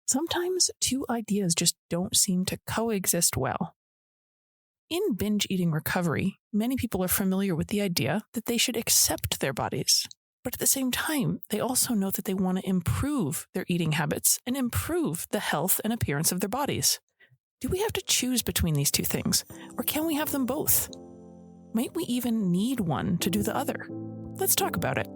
sometimes two ideas just don't seem to coexist well. In binge eating recovery, many people are familiar with the idea that they should accept their bodies. But at the same time, they also know that they want to improve their eating habits and improve the health and appearance of their bodies. Do we have to choose between these two things, or can we have them both? Might we even need one to do the other? Let's talk about it.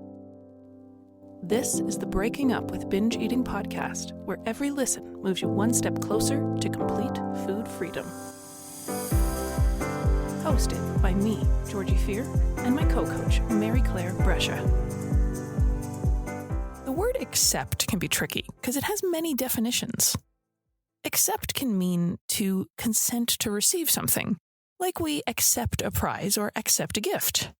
This is the Breaking Up with Binge Eating podcast, where every listen moves you one step closer to complete food freedom. Hosted by me, Georgie Fear, and my co-coach, Mary Claire Brescia. The word accept can be tricky because it has many definitions. Accept can mean to consent to receive something, like we accept a prize or accept a gift.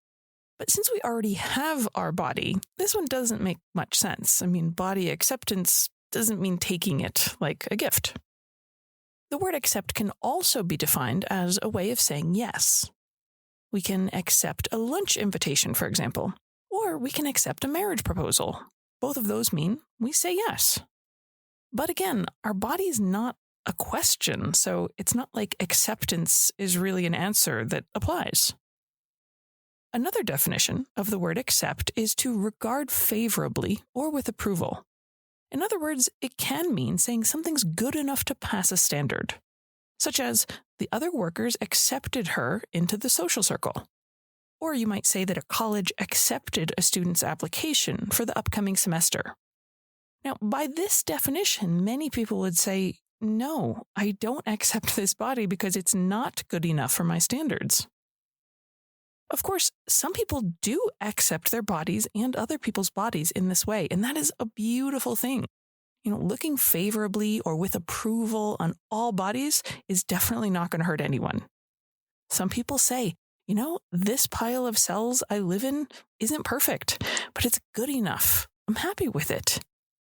But since we already have our body, this one doesn't make much sense. Body acceptance doesn't mean taking it like a gift. The word accept can also be defined as a way of saying yes. We can accept a lunch invitation, for example, or we can accept a marriage proposal. Both of those mean we say yes. But again, our body is not a question, so it's not like acceptance is really an answer that applies. Another definition of the word accept is to regard favorably or with approval. In other words, it can mean saying something's good enough to pass a standard, such as the other workers accepted her into the social circle. Or you might say that a college accepted a student's application for the upcoming semester. Now, by this definition, many people would say, no, I don't accept this body because it's not good enough for my standards. Of course, some people do accept their bodies and other people's bodies in this way, and that is a beautiful thing. Looking favorably or with approval on all bodies is definitely not going to hurt anyone. Some people say, this pile of cells I live in isn't perfect, but it's good enough. I'm happy with it.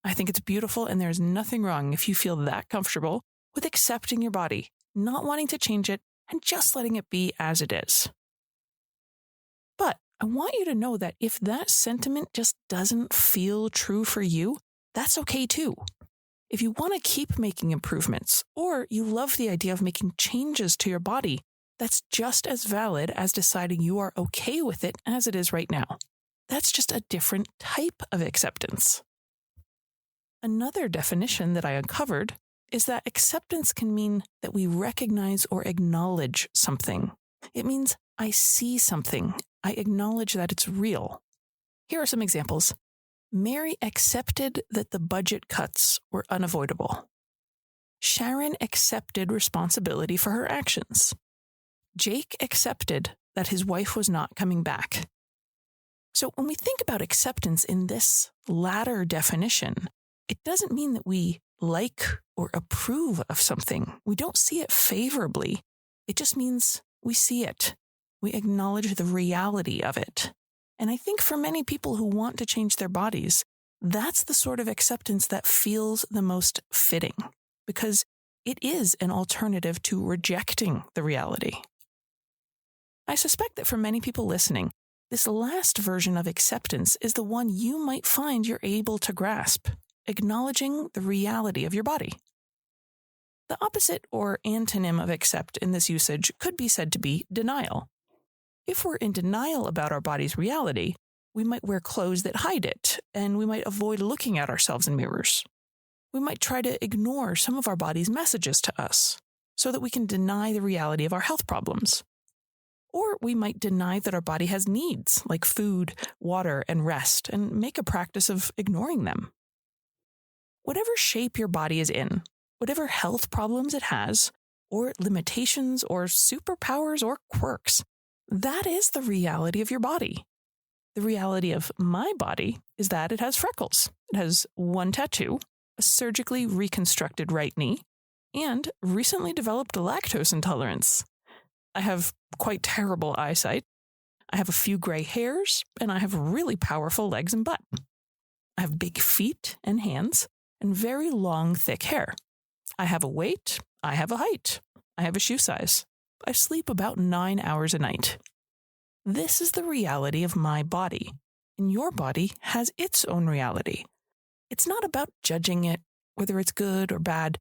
I think it's beautiful, and there's nothing wrong if you feel that comfortable with accepting your body, not wanting to change it, and just letting it be as it is. But I want you to know that if that sentiment just doesn't feel true for you, that's okay too. If you want to keep making improvements, or you love the idea of making changes to your body, that's just as valid as deciding you are okay with it as it is right now. That's just a different type of acceptance. Another definition that I uncovered is that acceptance can mean that we recognize or acknowledge something. It means I see something. I acknowledge that it's real. Here are some examples. Mary accepted that the budget cuts were unavoidable. Sharon accepted responsibility for her actions. Jake accepted that his wife was not coming back. So when we think about acceptance in this latter definition, it doesn't mean that we like or approve of something. We don't see it favorably. It just means we see it. We acknowledge the reality of it. And I think for many people who want to change their bodies, that's the sort of acceptance that feels the most fitting, because it is an alternative to rejecting the reality. I suspect that for many people listening, this last version of acceptance is the one you might find you're able to grasp, acknowledging the reality of your body. The opposite or antonym of accept in this usage could be said to be denial. If we're in denial about our body's reality, we might wear clothes that hide it, and we might avoid looking at ourselves in mirrors. We might try to ignore some of our body's messages to us so that we can deny the reality of our health problems. Or we might deny that our body has needs like food, water, and rest, and make a practice of ignoring them. Whatever shape your body is in, whatever health problems it has, or limitations or superpowers or quirks, that is the reality of your body. The reality of my body is that it has freckles. It has one tattoo, a surgically reconstructed right knee, and recently developed lactose intolerance. I have quite terrible eyesight. I have a few gray hairs, and I have really powerful legs and butt. I have big feet and hands, and very long, thick hair. I have a weight. I have a height. I have a shoe size. I sleep about 9 hours a night. This is the reality of my body, and your body has its own reality. It's not about judging it whether it's good or bad.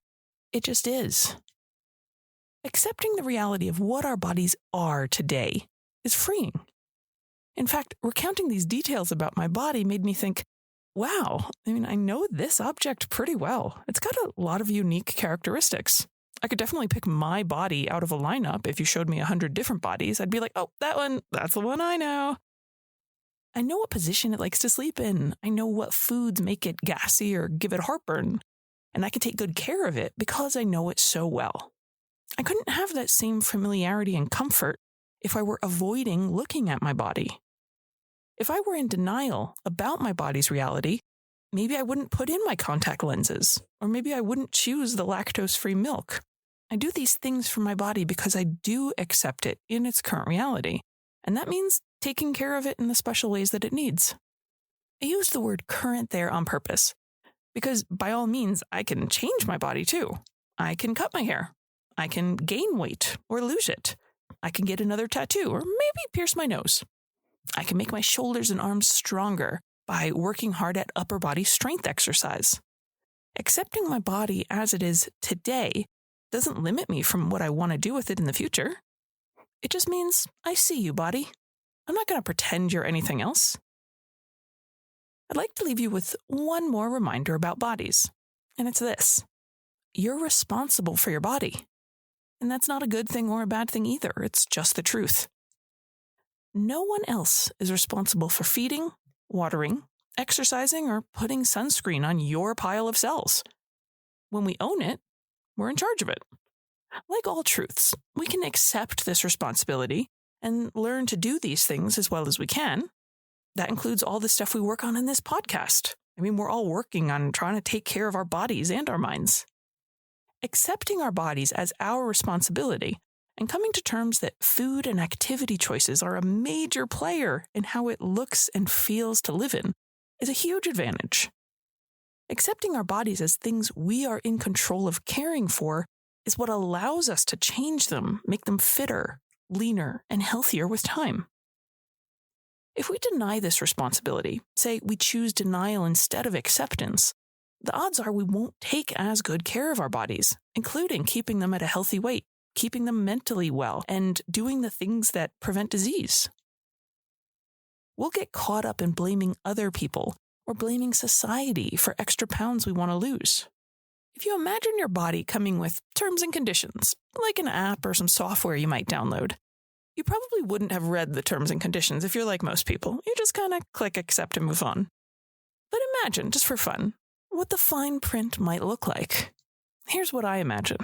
It just is. Accepting the reality of what our bodies are today is freeing. In fact, recounting these details about my body made me think, wow, I know this object pretty well. It's got a lot of unique characteristics. I could definitely pick my body out of a lineup. If you showed me 100 different bodies, I'd be like, oh, that one, that's the one I know. I know what position it likes to sleep in. I know what foods make it gassy or give it heartburn. And I can take good care of it because I know it so well. I couldn't have that same familiarity and comfort if I were avoiding looking at my body. If I were in denial about my body's reality, maybe I wouldn't put in my contact lenses, or maybe I wouldn't choose the lactose-free milk. I do these things for my body because I do accept it in its current reality, and that means taking care of it in the special ways that it needs. I use the word current there on purpose, because by all means, I can change my body too. I can cut my hair. I can gain weight or lose it. I can get another tattoo or maybe pierce my nose. I can make my shoulders and arms stronger by working hard at upper body strength exercise. Accepting my body as it is today doesn't limit me from what I want to do with it in the future. It just means I see you, body. I'm not going to pretend you're anything else. I'd like to leave you with one more reminder about bodies, and it's this. You're responsible for your body. And that's not a good thing or a bad thing either. It's just the truth. No one else is responsible for feeding, watering, exercising, or putting sunscreen on your pile of cells. When we own it, we're in charge of it. Like all truths, we can accept this responsibility and learn to do these things as well as we can. That includes all the stuff we work on in this podcast. We're all working on trying to take care of our bodies and our minds. Accepting our bodies as our responsibility and coming to terms that food and activity choices are a major player in how it looks and feels to live in is a huge advantage. Accepting our bodies as things we are in control of caring for is what allows us to change them, make them fitter, leaner, and healthier with time. If we deny this responsibility, say we choose denial instead of acceptance, the odds are we won't take as good care of our bodies, including keeping them at a healthy weight, keeping them mentally well, and doing the things that prevent disease. We'll get caught up in blaming other people or blaming society for extra pounds we want to lose. If you imagine your body coming with terms and conditions, like an app or some software you might download, you probably wouldn't have read the terms and conditions if you're like most people. You just kind of click accept and move on. But imagine, just for fun, what the fine print might look like. Here's what I imagine.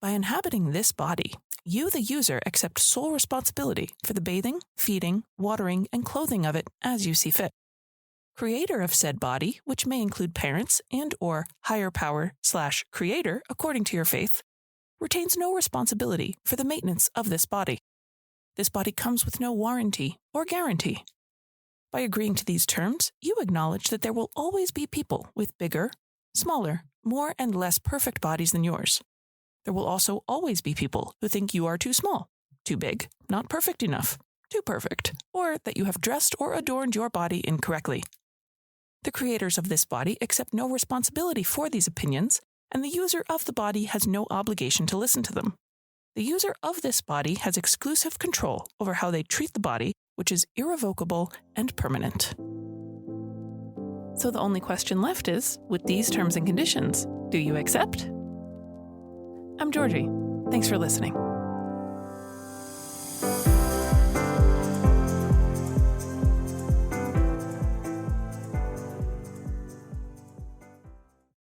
By inhabiting this body, you, the user, accept sole responsibility for the bathing, feeding, watering, and clothing of it as you see fit. Creator of said body, which may include parents and or higher power/creator according to your faith, retains no responsibility for the maintenance of this body. This body comes with no warranty or guarantee. By agreeing to these terms, you acknowledge that there will always be people with bigger, smaller, more and less perfect bodies than yours. There will also always be people who think you are too small, too big, not perfect enough, too perfect, or that you have dressed or adorned your body incorrectly. The creators of this body accept no responsibility for these opinions, and the user of the body has no obligation to listen to them. The user of this body has exclusive control over how they treat the body, which is irrevocable and permanent. So the only question left is, with these terms and conditions, do you accept? I'm Georgie. Thanks for listening.